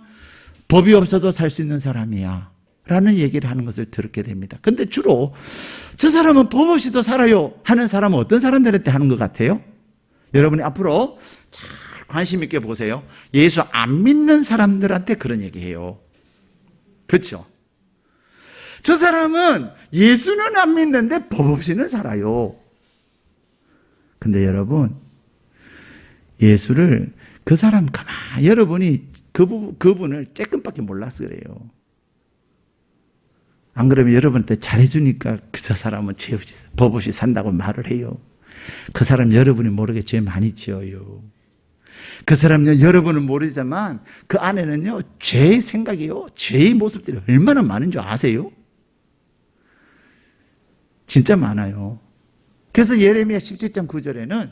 S1: 법이 없어도 살 수 있는 사람이야 라는 얘기를 하는 것을 들었게 됩니다. 근데 주로 저 사람은 법 없이도 살아요 하는 사람은 어떤 사람들한테 하는 것 같아요? 여러분이 앞으로 잘 관심 있게 보세요. 예수 안 믿는 사람들한테 그런 얘기해요. 그렇죠? 저 사람은 예수는 안 믿는데 법 없이는 살아요. 근데 여러분, 예수를 그 사람 여러분이 그분을 조금밖에 몰라서 그래요. 안 그러면 여러분한테 잘해주니까 저 사람은 죄 없이 법 없이 산다고 말을 해요. 그 사람 여러분이 모르게 죄 많이 지어요. 그 사람은 여러분은 모르지만 그 안에는요 죄의 생각이요 죄의 모습들이 얼마나 많은 줄 아세요? 진짜 많아요. 그래서 예레미야 17장 9절에는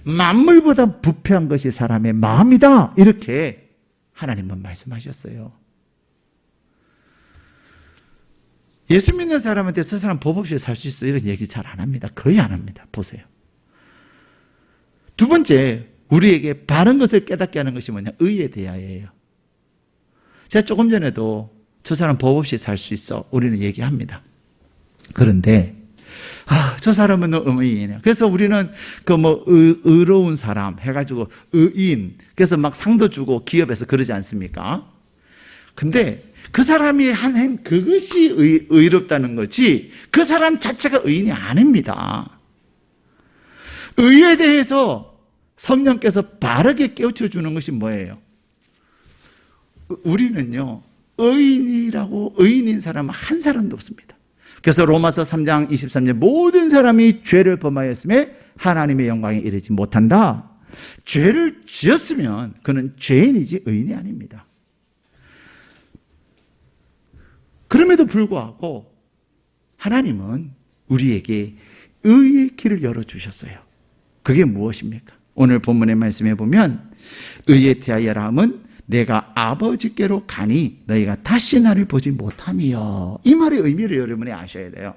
S1: 만물보다 부패한 것이 사람의 마음이다 이렇게 하나님은 말씀하셨어요. 예수 믿는 사람한테 저 사람 법 없이 살 수 있어 이런 얘기 잘 안 합니다. 거의 안 합니다. 보세요. 두 번째, 우리에게 바른 것을 깨닫게 하는 것이 뭐냐? 의에 대하여예요. 제가 조금 전에도 저 사람 법 없이 살 수 있어 우리는 얘기합니다. 그런데 저 사람은 의인이에요. 그래서 우리는 의로운 사람 해가지고 의인 그래서 막 상도 주고 기업에서 그러지 않습니까? 근데 그 사람이 한 행 그것이 의롭다는 거지 그 사람 자체가 의인이 아닙니다. 의에 대해서 성령께서 바르게 깨우쳐 주는 것이 뭐예요? 우리는요 의인인 사람은 한 사람도 없습니다. 그래서 로마서 3장 23절 모든 사람이 죄를 범하였음에 하나님의 영광에 이르지 못한다. 죄를 지었으면 그는 죄인이지 의인이 아닙니다. 그럼에도 불구하고 하나님은 우리에게 의의 길을 열어주셨어요. 그게 무엇입니까? 오늘 본문의 말씀에 보면 의에 대하여라 함은 내가 아버지께로 가니 너희가 다시 나를 보지 못함이요. 이 말의 의미를 여러분이 아셔야 돼요.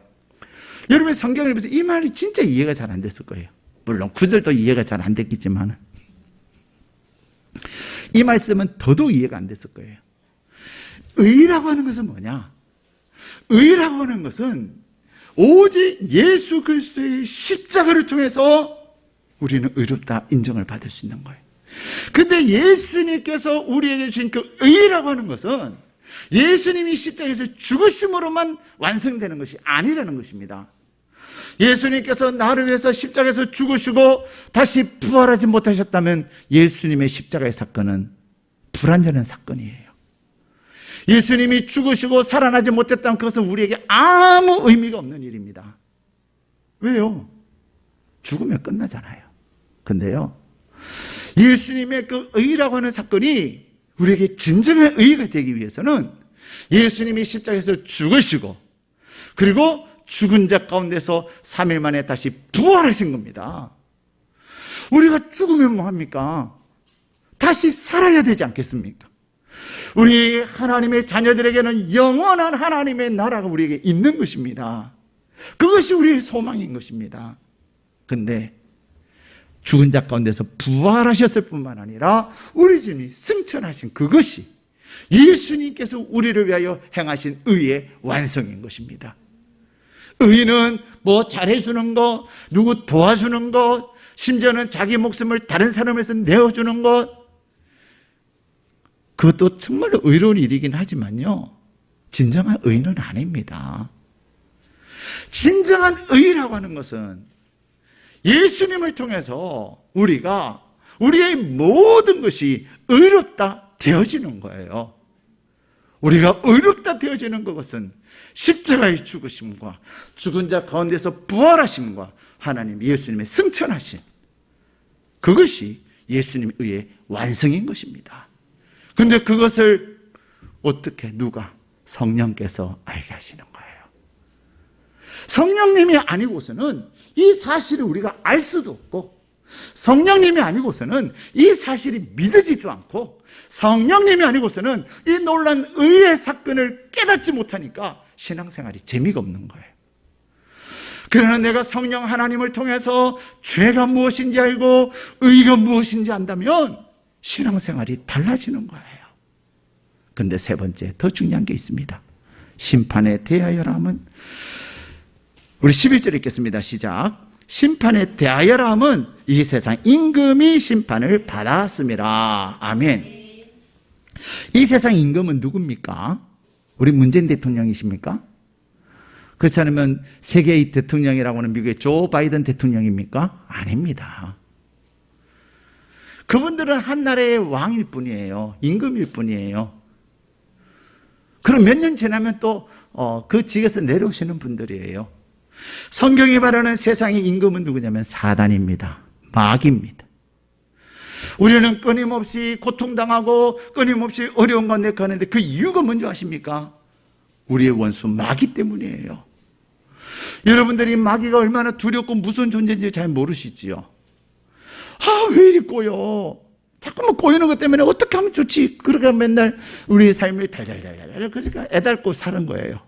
S1: 여러분이 성경을 보면서 이 말이 진짜 이해가 잘 안 됐을 거예요. 물론 구절도 이해가 잘 안 됐겠지만 이 말씀은 더더욱 이해가 안 됐을 거예요. 의라고 하는 것은 뭐냐? 의라고 하는 것은 오직 예수 그리스도의 십자가를 통해서 우리는 의롭다 인정을 받을 수 있는 거예요. 근데 예수님께서 우리에게 주신 그 의라고 하는 것은 예수님이 십자가에서 죽으심으로만 완성되는 것이 아니라는 것입니다. 예수님께서 나를 위해서 십자가에서 죽으시고 다시 부활하지 못하셨다면 예수님의 십자가의 사건은 불완전한 사건이에요. 예수님이 죽으시고 살아나지 못했다면 그것은 우리에게 아무 의미가 없는 일입니다. 왜요? 죽으면 끝나잖아요. 근데요, 예수님의 그 의라고 하는 사건이 우리에게 진정한 의가 되기 위해서는 예수님이 십자가에서 죽으시고 그리고 죽은 자 가운데서 3일 만에 다시 부활하신 겁니다. 우리가 죽으면 뭐합니까? 다시 살아야 되지 않겠습니까? 우리 하나님의 자녀들에게는 영원한 하나님의 나라가 우리에게 있는 것입니다. 그것이 우리의 소망인 것입니다. 근데 죽은 자 가운데서 부활하셨을 뿐만 아니라 우리 주님이 승천하신 그것이 예수님께서 우리를 위하여 행하신 의의 완성인 것입니다. 의는 뭐 잘해주는 것, 누구 도와주는 것, 심지어는 자기 목숨을 다른 사람을 위해서 내어주는 것, 그것도 정말로 의로운 일이긴 하지만요, 진정한 의는 아닙니다. 진정한 의라고 하는 것은 예수님을 통해서 우리가 우리의 모든 것이 의롭다 되어지는 거예요. 우리가 의롭다 되어지는 것은 십자가의 죽으심과 죽은 자 가운데서 부활하심과 하나님 예수님의 승천하심, 그것이 예수님의 의의 완성인 것입니다. 그런데 그것을 어떻게 누가? 성령께서 알게 하시는 거예요. 성령님이 아니고서는 이 사실을 우리가 알 수도 없고, 성령님이 아니고서는 이 사실이 믿어지지도 않고, 성령님이 아니고서는 이 놀란 의의 사건을 깨닫지 못하니까 신앙생활이 재미가 없는 거예요. 그러나 내가 성령 하나님을 통해서 죄가 무엇인지 알고 의가 무엇인지 안다면 신앙생활이 달라지는 거예요. 그런데 세 번째, 더 중요한 게 있습니다. 심판에 대하여라 함은, 우리 11절 읽겠습니다. 시작. 심판에 대하여라 함은 이 세상 임금이 심판을 받았습니다. 아멘. 이 세상 임금은 누굽니까? 우리 문재인 대통령이십니까? 그렇지 않으면 세계의 대통령이라고 하는 미국의 조 바이든 대통령입니까? 아닙니다. 그분들은 한 나라의 왕일 뿐이에요. 임금일 뿐이에요. 그럼 몇 년 지나면 또 그 직에서 내려오시는 분들이에요. 성경이 말하는 세상의 임금은 누구냐면 사단입니다. 마귀입니다. 우리는 끊임없이 고통당하고 끊임없이 어려운 가운데 가는데 그 이유가 뭔지 아십니까? 우리의 원수 마귀 때문이에요. 여러분들이 마귀가 얼마나 두렵고 무서운 존재인지 잘 모르시지요. 왜 이리 꼬여? 자꾸만 꼬이는 것 때문에 어떻게 하면 좋지? 그러니까 맨날 우리의 삶을 달달달달 그러니까 애달고 사는 거예요.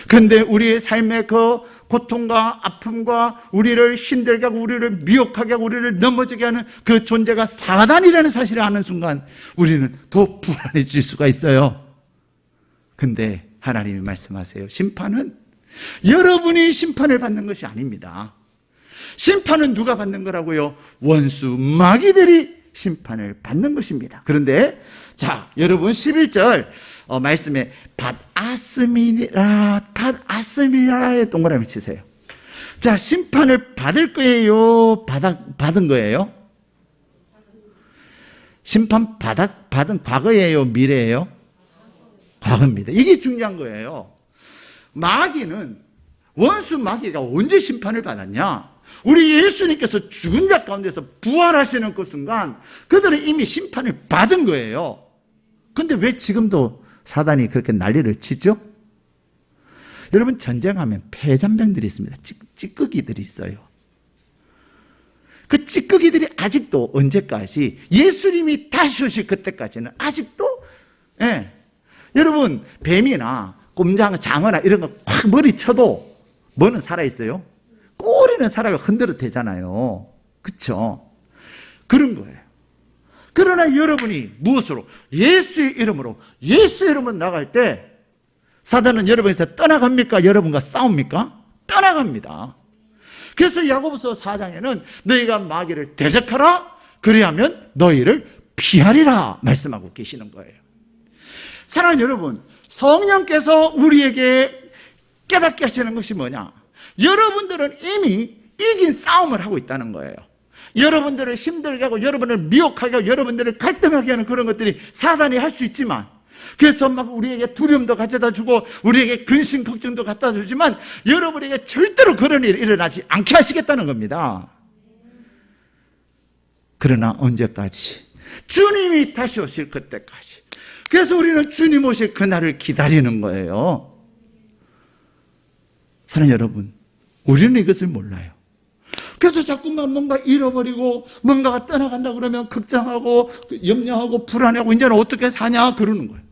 S1: 그런데 우리의 삶의 그 고통과 아픔과 우리를 힘들게 하고 우리를 미혹하게 하고 우리를 넘어지게 하는 그 존재가 사단이라는 사실을 아는 순간 우리는 더 불안해질 수가 있어요. 근데 하나님이 말씀하세요. 심판은 여러분이 심판을 받는 것이 아닙니다. 심판은 누가 받는 거라고요? 원수 마귀들이 심판을 받는 것입니다. 그런데 자, 여러분 11절 말씀에 받았음이라의 동그라미 치세요. 자, 심판을 받을 거예요? 받은 거예요? 심판 받은 과거예요? 미래예요? 과거입니다. 이게 중요한 거예요. 마귀는, 원수 마귀가 언제 심판을 받았냐? 우리 예수님께서 죽은 자 가운데서 부활하시는 그 순간 그들은 이미 심판을 받은 거예요. 그런데 왜 지금도 사단이 그렇게 난리를 치죠? 여러분, 전쟁하면 폐잔병들이 있습니다. 찌꺼기들이 있어요. 그 찌꺼기들이 아직도 언제까지, 예수님이 다시 오실 그때까지는 아직도, 여러분, 뱀이나 꼼장, 장어나 이런 거 확 머리 쳐도 뭐는 살아있어요? 꼬리는 살아가 흔들어 대잖아요. 그렇죠? 그런 거예요. 그러나 여러분이 무엇으로? 예수의 이름으로 나갈 때 사단은 여러분에서 떠나갑니까? 여러분과 싸웁니까? 떠나갑니다. 그래서 야고보서 4장에는 너희가 마귀를 대적하라, 그리하면 너희를 피하리라 말씀하고 계시는 거예요. 사랑하는 여러분, 성령께서 우리에게 깨닫게 하시는 것이 뭐냐? 여러분들은 이미 이긴 싸움을 하고 있다는 거예요. 여러분들을 힘들게 하고 여러분을 미혹하게 하고 여러분들을 갈등하게 하는 그런 것들이 사단이 할 수 있지만, 그래서 막 우리에게 두려움도 가져다 주고 우리에게 근심 걱정도 갖다 주지만 여러분에게 절대로 그런 일이 일어나지 않게 하시겠다는 겁니다. 그러나 언제까지? 주님이 다시 오실 그때까지. 그래서 우리는 주님 오실 그날을 기다리는 거예요. 사랑하는 여러분, 우리는 이것을 몰라요. 그래서 자꾸만 뭔가 잃어버리고 뭔가가 떠나간다 그러면 걱정하고 염려하고 불안해하고 이제는 어떻게 사냐 그러는 거예요.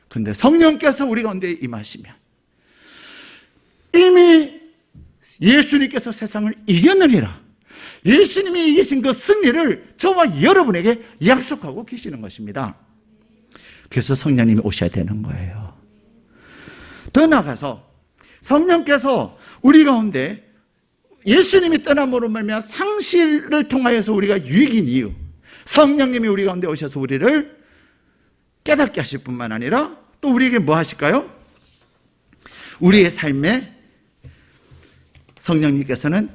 S1: 그런데 성령께서 우리 가운데 임하시면 이미 예수님께서 세상을 이겨내리라, 예수님이 이기신 그 승리를 저와 여러분에게 약속하고 계시는 것입니다. 그래서 성령님이 오셔야 되는 거예요. 더 나아가서 성령께서 우리 가운데 예수님이 떠남으로 말미암아 상실을 통하여서 우리가 유익인 이유, 성령님이 우리 가운데 오셔서 우리를 깨닫게 하실 뿐만 아니라 또 우리에게 뭐 하실까요? 우리의 삶에 성령님께서는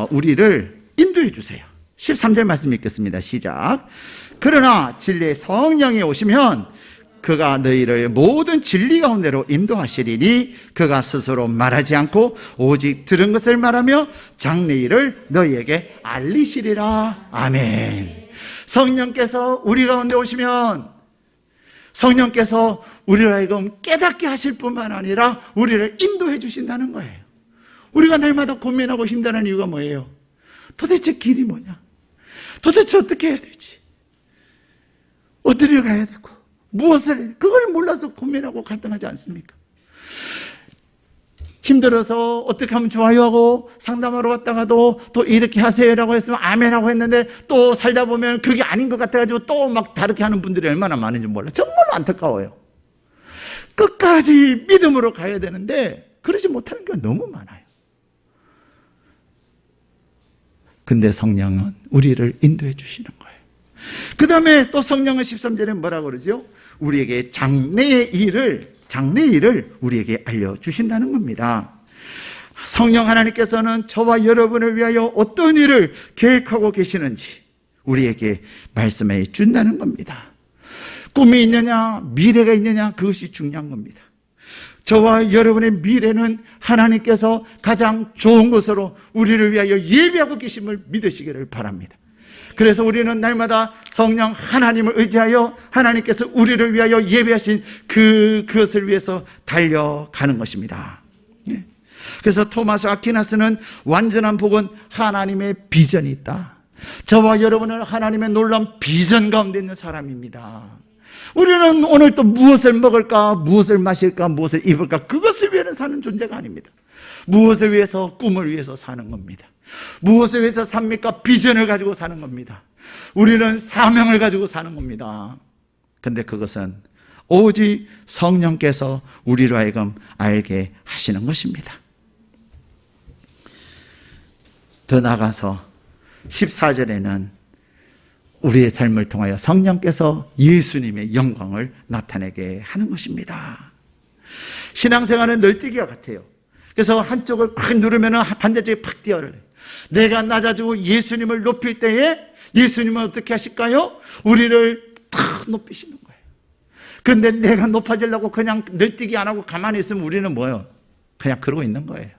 S1: 우리를 인도해 주세요. 13절 말씀 읽겠습니다. 시작. 그러나 진리의 성령이 오시면 그가 너희를 모든 진리 가운데로 인도하시리니 그가 스스로 말하지 않고 오직 들은 것을 말하며 장래일을 너희에게 알리시리라. 아멘. 성령께서 우리 가운데 오시면 성령께서 우리를 하여금 깨닫게 하실 뿐만 아니라 우리를 인도해 주신다는 거예요. 우리가 날마다 고민하고 힘드는 이유가 뭐예요? 도대체 길이 뭐냐? 도대체 어떻게 해야 되지? 어디를 가야 되고 무엇을, 그걸 몰라서 고민하고 갈등하지 않습니까? 힘들어서 어떻게 하면 좋아요 하고 상담하러 왔다가도 또 이렇게 하세요라고 했으면 아멘하고 했는데 또 살다 보면 그게 아닌 것 같아가지고 또 막 다르게 하는 분들이 얼마나 많은지 몰라요. 정말로 안타까워요. 끝까지 믿음으로 가야 되는데 그러지 못하는 게 너무 많아요. 근데 성령은 우리를 인도해 주시는 거예요. 그 다음에 또 성령은 13절에 뭐라고 그러죠? 우리에게 장래의 일을 우리에게 알려주신다는 겁니다. 성령 하나님께서는 저와 여러분을 위하여 어떤 일을 계획하고 계시는지 우리에게 말씀해 준다는 겁니다. 꿈이 있느냐, 미래가 있느냐, 그것이 중요한 겁니다. 저와 여러분의 미래는 하나님께서 가장 좋은 것으로 우리를 위하여 예비하고 계심을 믿으시기를 바랍니다. 그래서 우리는 날마다 성령 하나님을 의지하여 하나님께서 우리를 위하여 예비하신 그것을 위해서 달려가는 것입니다. 그래서 토마스 아퀴나스는 완전한 복은 하나님의 비전이 있다. 저와 여러분은 하나님의 놀라운 비전 가운데 있는 사람입니다. 우리는 오늘 또 무엇을 먹을까, 무엇을 마실까, 무엇을 입을까, 그것을 위해서 사는 존재가 아닙니다. 무엇을 위해서, 꿈을 위해서 사는 겁니다. 무엇을 위해서 삽니까? 비전을 가지고 사는 겁니다. 우리는 사명을 가지고 사는 겁니다. 근데 그것은 오직 성령께서 우리로 하여금 알게 하시는 것입니다. 더 나아가서 14절에는 우리의 삶을 통하여 성령께서 예수님의 영광을 나타내게 하는 것입니다. 신앙생활은 널뛰기와 같아요. 그래서 한쪽을 팍 누르면 반대쪽에 팍 뛰어요. 내가 낮아지고 예수님을 높일 때에 예수님은 어떻게 하실까요? 우리를 탁 높이시는 거예요. 그런데 내가 높아지려고 그냥 널뛰기 안 하고 가만히 있으면 우리는 뭐예요? 그냥 그러고 있는 거예요.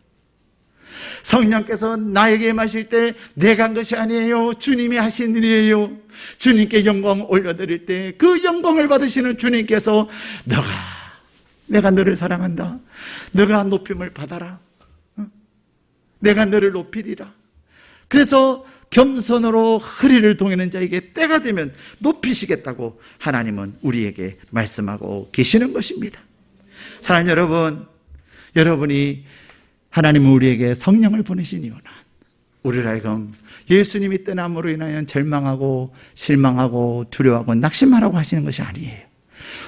S1: 성령께서 나에게 임하실 때 내가 한 것이 아니에요. 주님이 하신 일이에요. 주님께 영광을 올려드릴 때 그 영광을 받으시는 주님께서 내가 너를 사랑한다. 너가 높임을 받아라. 내가 너를 높이리라. 그래서 겸손으로 허리를 동이는 자에게 때가 되면 높이시겠다고 하나님은 우리에게 말씀하고 계시는 것입니다. 사랑하는 여러분, 여러분이 하나님은 우리에게 성령을 보내신 이유는 우리를 하여금 예수님이 떠남으로 인하여 절망하고 실망하고 두려워하고 낙심하라고 하시는 것이 아니에요.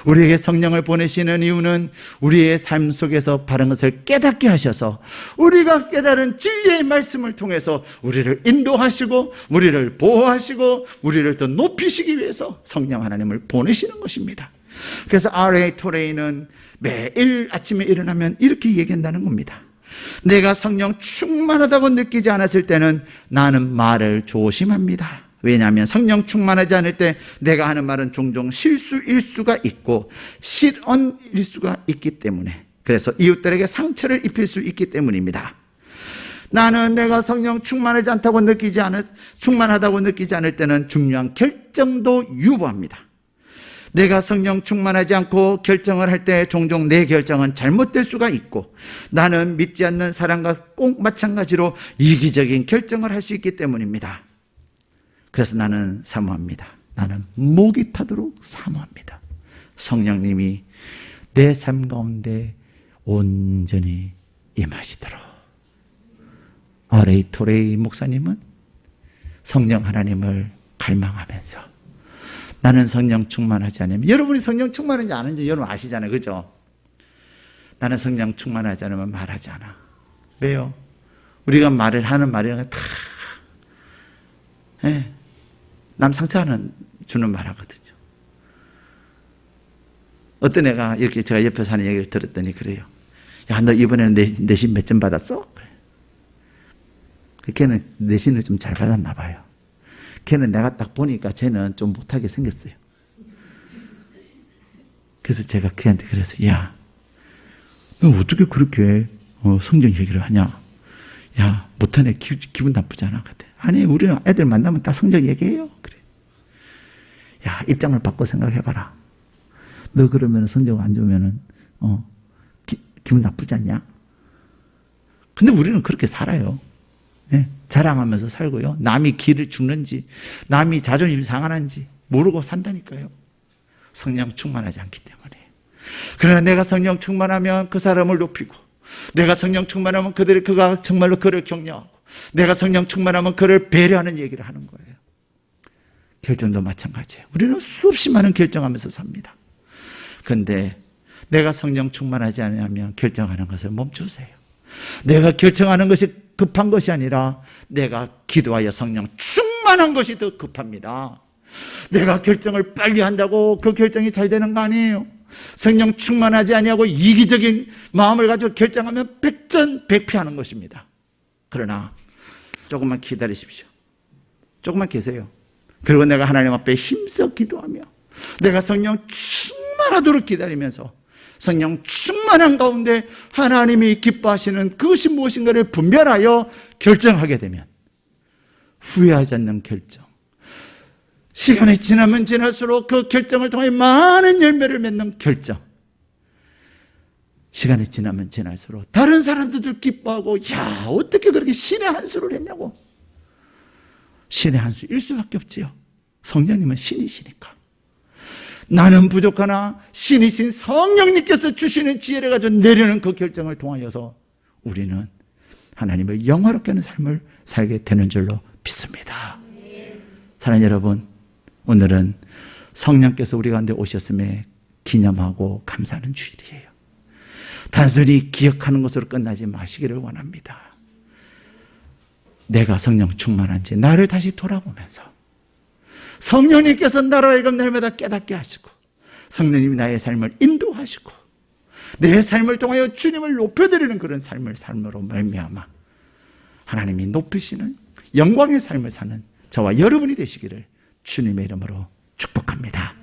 S1: 우리에게 성령을 보내시는 이유는 우리의 삶 속에서 바른 것을 깨닫게 하셔서 우리가 깨달은 진리의 말씀을 통해서 우리를 인도하시고 우리를 보호하시고 우리를 더 높이시기 위해서 성령 하나님을 보내시는 것입니다. 그래서 R.A. 토레이는 매일 아침에 일어나면 이렇게 얘기한다는 겁니다. 내가 성령 충만하다고 느끼지 않았을 때는 나는 말을 조심합니다. 왜냐하면 성령 충만하지 않을 때 내가 하는 말은 종종 실수일 수가 있고 실언일 수가 있기 때문에, 그래서 이웃들에게 상처를 입힐 수 있기 때문입니다. 나는 내가 성령 충만하다고 느끼지 않을 때는 중요한 결정도 유보합니다. 내가 성령 충만하지 않고 결정을 할 때 종종 내 결정은 잘못될 수가 있고 나는 믿지 않는 사람과 꼭 마찬가지로 이기적인 결정을 할 수 있기 때문입니다. 그래서 나는 사모합니다. 나는 목이 타도록 사모합니다. 성령님이 내 삶 가운데 온전히 임하시도록. R.A. 토레이 목사님은 성령 하나님을 갈망하면서 나는 성령 충만하지 않으면, 여러분이 성령 충만한지 아는지 여러분 아시잖아요. 그죠? 나는 성령 충만하지 않으면 말하지 않아. 왜요? 우리가 말을 하는 말이랑 다 남 상처 주는 말 하거든요. 어떤 애가 이렇게 제가 옆에 사는 얘기를 들었더니 그래요. 야, 너 이번에는 내신 몇 점 받았어? 그래. 걔는 내신을 좀 잘 받았나 봐요. 걔는 내가 딱 보니까 쟤는 좀 못하게 생겼어요. 그래서 제가 걔한테 그래서, 야, 너 어떻게 그렇게 성경 얘기를 하냐? 야, 못한 애 기분 나쁘잖아. 그때. 아니, 우리는 애들 만나면 다 성경 얘기해요. 그래. 야, 입장을 바꿔 생각해봐라. 너 그러면 성경 안 좋으면은, 기분 나쁘지 않냐? 근데 우리는 그렇게 살아요. 네? 자랑하면서 살고요. 남이 길을 죽는지, 남이 자존심 상하는지 모르고 산다니까요. 성령 충만하지 않기 때문에. 그러나 내가 성령 충만하면 그 사람을 높이고, 내가 성령 충만하면 그가 정말로 그를 격려하고, 내가 성령 충만하면 그를 배려하는 얘기를 하는 거예요. 결정도 마찬가지예요. 우리는 수없이 많은 결정하면서 삽니다. 그런데 내가 성령 충만하지 않으면 결정하는 것을 멈추세요. 내가 결정하는 것이 급한 것이 아니라 내가 기도하여 성령 충만한 것이 더 급합니다. 내가 결정을 빨리 한다고 그 결정이 잘 되는 거 아니에요. 성령 충만하지 아니하고 이기적인 마음을 가지고 결정하면 백전백패하는 것입니다. 그러나 조금만 기다리십시오. 조금만 계세요. 그리고 내가 하나님 앞에 힘써 기도하며 내가 성령 충만하도록 기다리면서 성령 충만한 가운데 하나님이 기뻐하시는 그것이 무엇인가를 분별하여 결정하게 되면 후회하지 않는 결정, 시간이 지나면 지날수록 그 결정을 통해 많은 열매를 맺는 결정, 시간이 지나면 지날수록 다른 사람들도 기뻐하고, 야, 어떻게 그렇게 신의 한 수를 했냐고. 신의 한 수일 수밖에 없지요. 성령님은 신이시니까. 나는 부족하나 신이신 성령님께서 주시는 지혜를 가지고 내리는 그 결정을 통하여서 우리는 하나님을 영화롭게 하는 삶을 살게 되는 줄로 믿습니다. 사랑하는 여러분, 오늘은 성령께서 우리 가운데 오셨음에 기념하고 감사하는 주일이에요. 단순히 기억하는 것으로 끝나지 마시기를 원합니다. 내가 성령 충만한지 나를 다시 돌아보면서 성령님께서 나로 하여금 날마다 깨닫게 하시고 성령님이 나의 삶을 인도하시고 내 삶을 통하여 주님을 높여드리는 그런 삶으로 말미암아 하나님이 높이시는 영광의 삶을 사는 저와 여러분이 되시기를 주님의 이름으로 축복합니다.